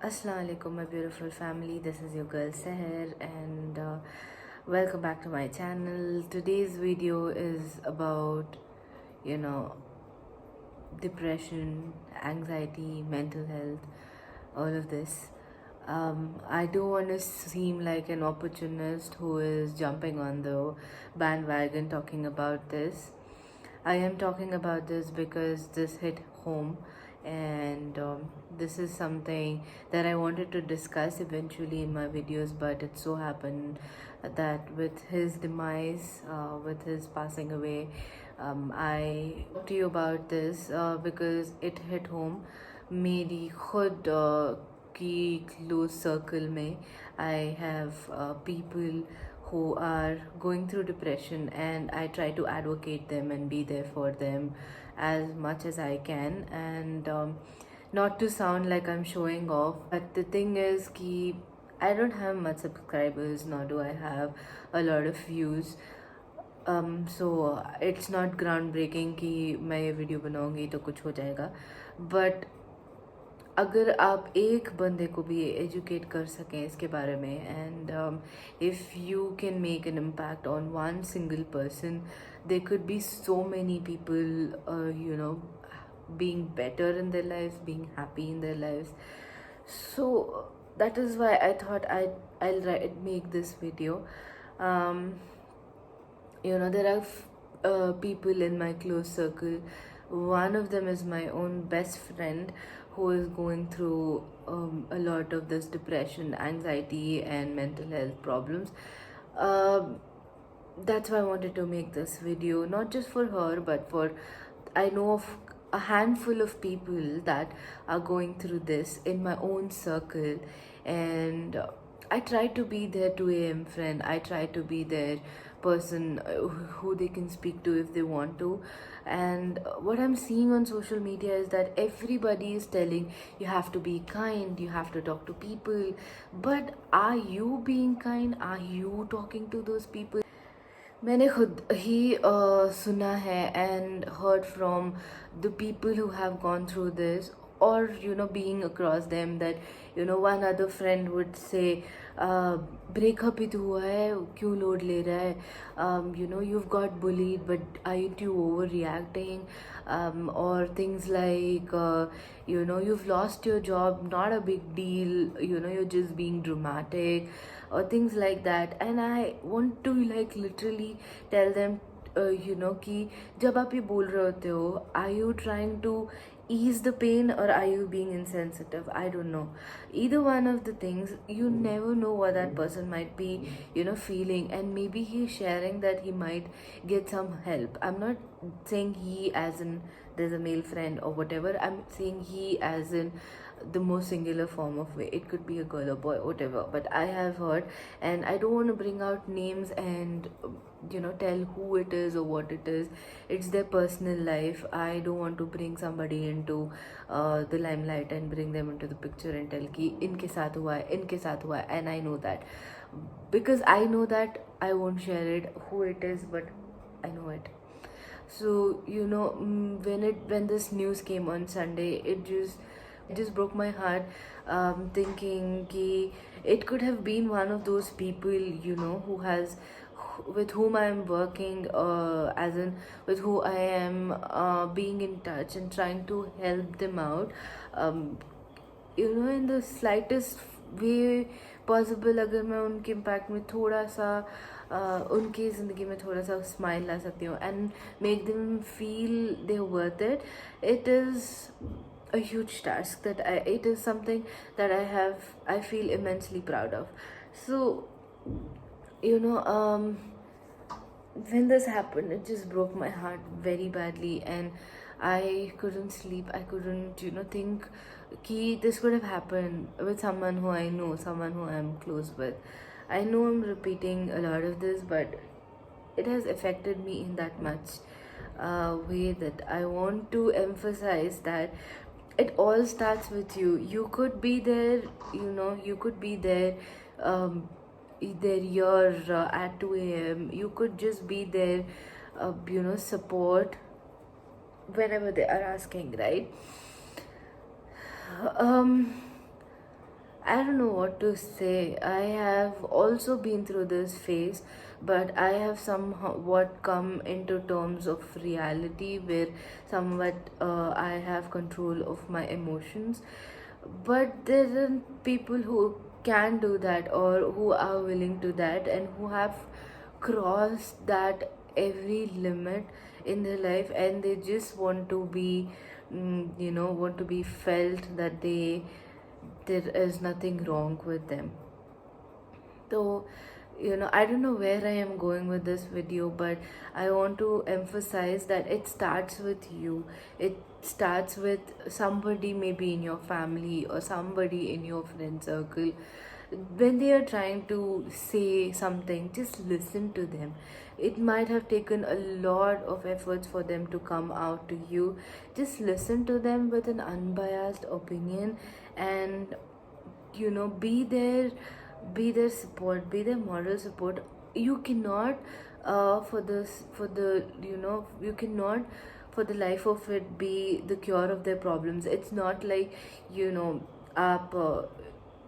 Assalamu alaikum, my beautiful family. This is your girl Seher, and welcome back to my channel. Today's video is about, you know, depression, anxiety, mental health, all of this. I don't want to seem like an opportunist who is jumping on the bandwagon talking about this. I am talking about this because this hit home, and this is something that I wanted to discuss eventually in my videos, but it so happened that with his demise, with his passing away, I talk to you about this because it hit home. मेरी खुद की close circle में I have people who are going through depression, and I try to advocate them and be there for them as much as I can, and not to sound like I'm showing off, but the thing is ki I don't have much subscribers, nor do I have a lot of views. So it's not groundbreaking कि मैं ये video बनाऊंगी तो कुछ हो जाएगा, but अगर आप एक बंदे को भी एजुकेट कर सकें इसके बारे में, and if you can make an impact on one single person, there could be so many people being better in their lives, being happy in their lives. So that is why I thought I'll make this video. um, there are people in my close circle. One of them is my own best friend who is going through a lot of this depression, anxiety, and mental health problems. Um that's why I wanted to make this video, not just for her, but for, I know of a handful of people that are going through this in my own circle, and I try to be their 2 a.m. friend. I try to be their person who they can speak to if they want to. And what I'm seeing on social media is that everybody is telling you have to be kind, you have to talk to people. But are you being kind? Are you talking to those people? मैंने खुद ही सुना है and heard from the people who have gone through this, or being across them, that one other friend would say, breakup ही तो हुआ है, क्यों load ले रहा है, you've got bullied, but aren't you overreacting, or things like, you've lost your job, not a big deal, you're just being dramatic, or things like that. And I want to like literally tell them, कि जब आप ये बोल रहे होते हो, are you trying to ease the pain, or are you being insensitive? I don't know. Either one of the things, you never know what that person might be, feeling, and maybe he's sharing that he might get some help. I'm not saying he as in there's a male friend or whatever. I'm saying he as in the most singular form of way. It could be a girl or boy, whatever. But I have heard, and I don't want to bring out names and tell who it is or what it is. It's their personal life. I don't want to bring somebody into the limelight and bring them into the picture and tell ki inke saath hua hai, inke saath hua hai. And I know that, because I know that I won't share it who it is, but I know it. So when this news came on Sunday, it just broke my heart, thinking ki it could have been one of those people, with whom I am working, as in with who I am being in touch and trying to help them out, in the slightest way possible. अगर मैं उनके impact में थोड़ा सा उनकी ज़िंदगी में थोड़ा सा स्माइल ला सकती हूँ and make them feel they're worth it, it is a huge task that it is something that I feel immensely proud of. So when this happened, it just broke my heart very badly, and I couldn't sleep. I couldn't think कि this could have happened with someone who I know, someone who I'm close with. I know I'm repeating a lot of this, but it has affected me in that much way that I want to emphasize that it all starts with you. You could be there, you could be there, either you're at 2 a.m. You could just be there, support whenever they are asking, right? Um, I don't know what to say. I have also been through this phase, but I have somewhat come into terms of reality where somewhat I have control of my emotions. But there are people who can do that or who are willing to that and who have crossed that every limit in their life, and they just want to be, want to be felt that there is nothing wrong with them. So, I don't know where I am going with this video, but I want to emphasize that it starts with you. It starts with somebody maybe in your family or somebody in your friend circle. When they are trying to say something, just listen to them. It might have taken a lot of efforts for them to come out to you. Just listen to them with an unbiased opinion, and be their support, be their moral support. You cannot for the you cannot for the life of it be the cure of their problems. It's not like, up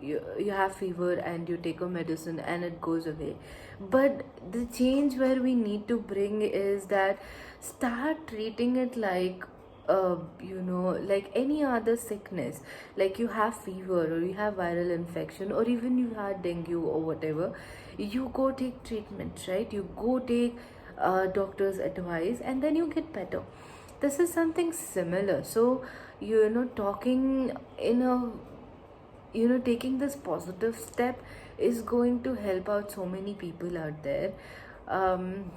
you have fever and you take a medicine and it goes away. But the change where we need to bring is that start treating it like, like any other sickness. Like you have fever or you have viral infection or even you had dengue or whatever, you go take treatment, right? You go take doctor's advice and then you get better. This is something similar. So, talking in a, taking this positive step is going to help out so many people out there. um,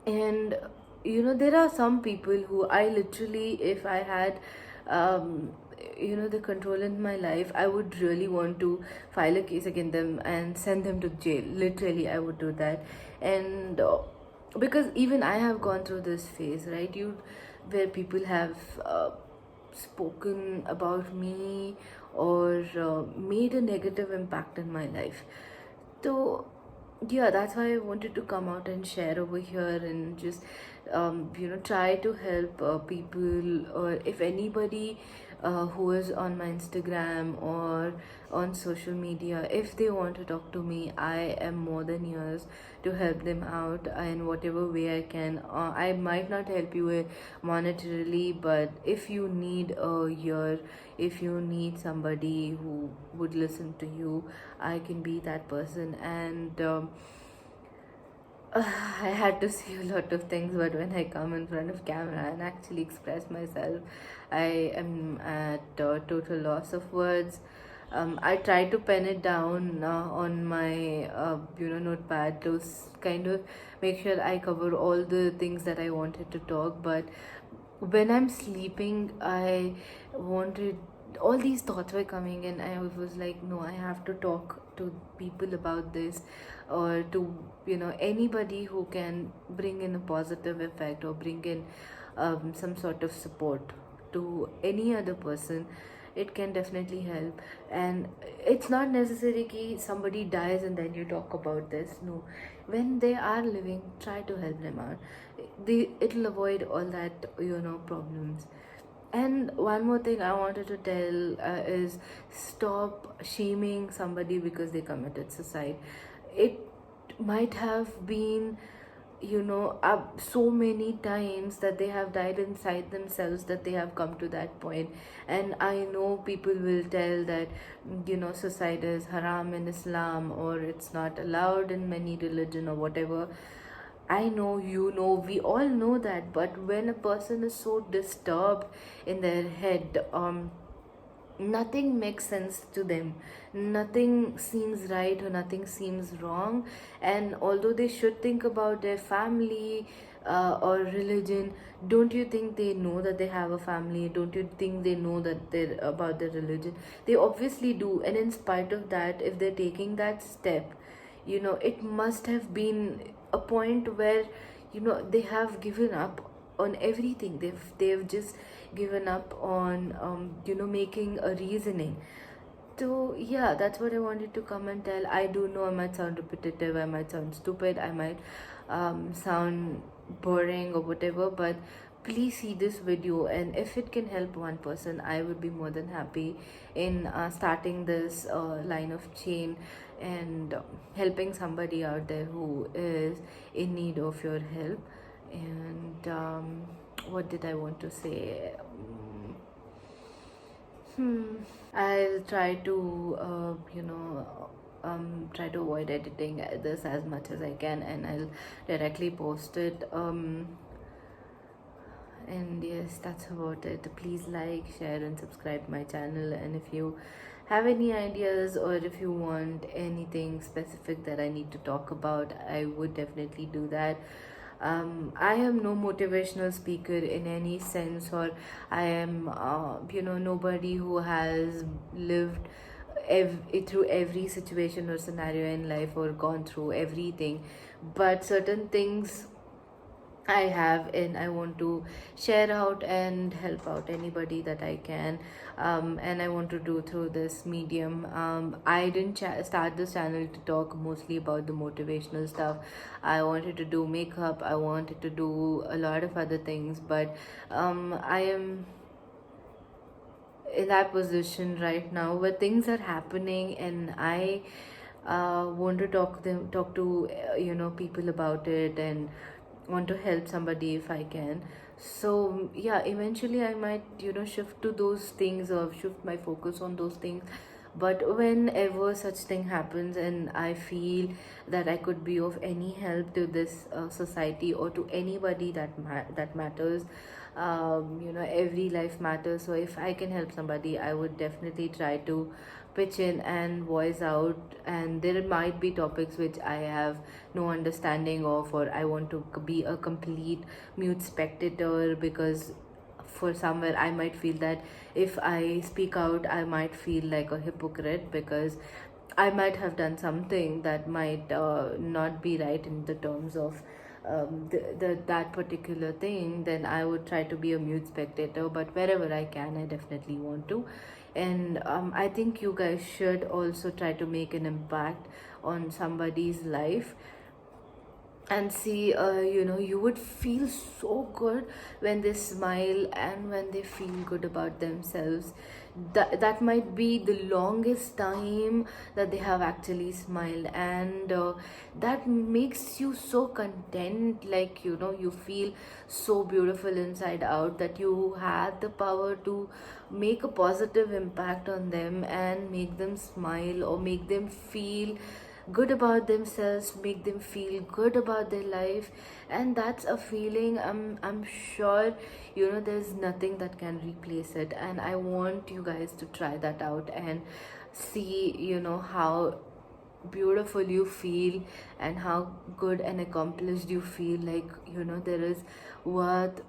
and there are some people who I literally, if I had um, the control in my life, I would really want to file a case against them and send them to jail. Literally, I would do that. And because even I have gone through this phase, right? Where people have spoken about me or made a negative impact in my life. So, yeah, that's why I wanted to come out and share over here and just, try to help people, or if anybody who is on my Instagram or on social media, if they want to talk to me, I am more than yours to help them out in whatever way I can. I might not help you monetarily, but if you need a ear, if you need somebody who would listen to you, I can be that person. And I had to say a lot of things, but when I come in front of camera and actually express myself, I am at total loss of words. I try to pen it down on my notepad to kind of make sure I cover all the things that I wanted to talk. But when I'm sleeping, I wanted, all these thoughts were coming and I was like, no, I have to talk to people about this, or to anybody who can bring in a positive effect or bring in some sort of support to any other person. It can definitely help. And it's not necessary ki somebody dies and then you talk about this. No, when they are living, try to help them out. It'll avoid all that problems. And one more thing I wanted to tell is, stop shaming somebody because they committed suicide. It might have been, so many times that they have died inside themselves that they have come to that point. And I know people will tell that, suicide is haram in Islam, or it's not allowed in many religion or whatever. I know, we all know that, but when a person is so disturbed in their head, nothing makes sense to them. Nothing seems right or nothing seems wrong. And although they should think about their family or religion, don't you think they know that they have a family? Don't you think they know that they're about their religion? They obviously do. And in spite of that, if they're taking that step, it must have been a point where they have given up on everything. They've just given up on making a reasoning. So yeah, that's what I wanted to come and tell. I do know I might sound repetitive, I might sound stupid, I might sound boring or whatever, but please see this video, and if it can help one person, I would be more than happy in starting this line of chain, and helping somebody out there who is in need of your help. And what did I want to say? I'll try to, try to avoid editing this as much as I can, and I'll directly post it. And yes, that's about it. Please like, share, and subscribe my channel. And if you have any ideas, or if you want anything specific that I need to talk about, I would definitely do that. I am no motivational speaker in any sense, or I am, nobody who has lived through every situation or scenario in life, or gone through everything. But certain things I have, and I want to share out and help out anybody that I can. And I want to do through this medium. I didn't start this channel to talk mostly about the motivational stuff. I wanted to do makeup, I wanted to do a lot of other things, but I am in that position right now where things are happening, and I want to talk to people about it, and want to help somebody if I can. So yeah, eventually I might shift to those things, or shift my focus on those things. But whenever such thing happens, and I feel that I could be of any help to this society, or to anybody that matters, every life matters. So if I can help somebody, I would definitely try to pitch in and voice out. And there might be topics which I have no understanding of, or I want to be a complete mute spectator, because for somewhere I might feel that if I speak out, I might feel like a hypocrite, because I might have done something that might not be right in the terms of that particular thing. Then I would try to be a mute spectator. But wherever I can, I definitely want to. And I think you guys should also try to make an impact on somebody's life, and see, you would feel so good when they smile, and when they feel good about themselves. That might be the longest time that they have actually smiled, and that makes you so content, like you feel so beautiful inside out, that you had the power to make a positive impact on them, and make them smile, or make them feel good about themselves, make them feel good about their life. And that's a feeling, I'm sure there's nothing that can replace it. And I want you guys to try that out, and see how beautiful you feel, and how good and accomplished you feel, like there is worth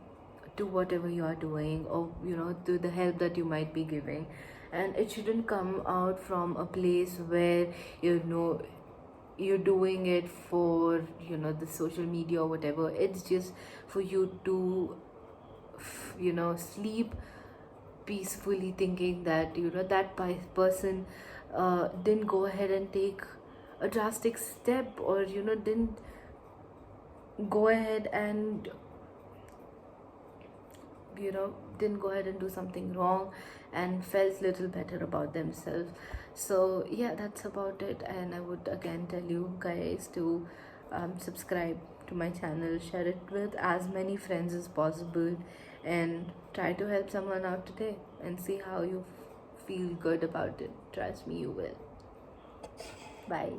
to whatever you are doing, or to the help that you might be giving. And it shouldn't come out from a place where you're doing it for the social media or whatever. It's just for you to sleep peacefully, thinking that that person didn't go ahead and take a drastic step, or didn't go ahead and didn't go ahead and do something wrong, and felt little better about themselves. So yeah, that's about it. And I would again tell you guys to subscribe to my channel, share it with as many friends as possible, and try to help someone out today, and see how you feel good about it. Trust me, you will. Bye.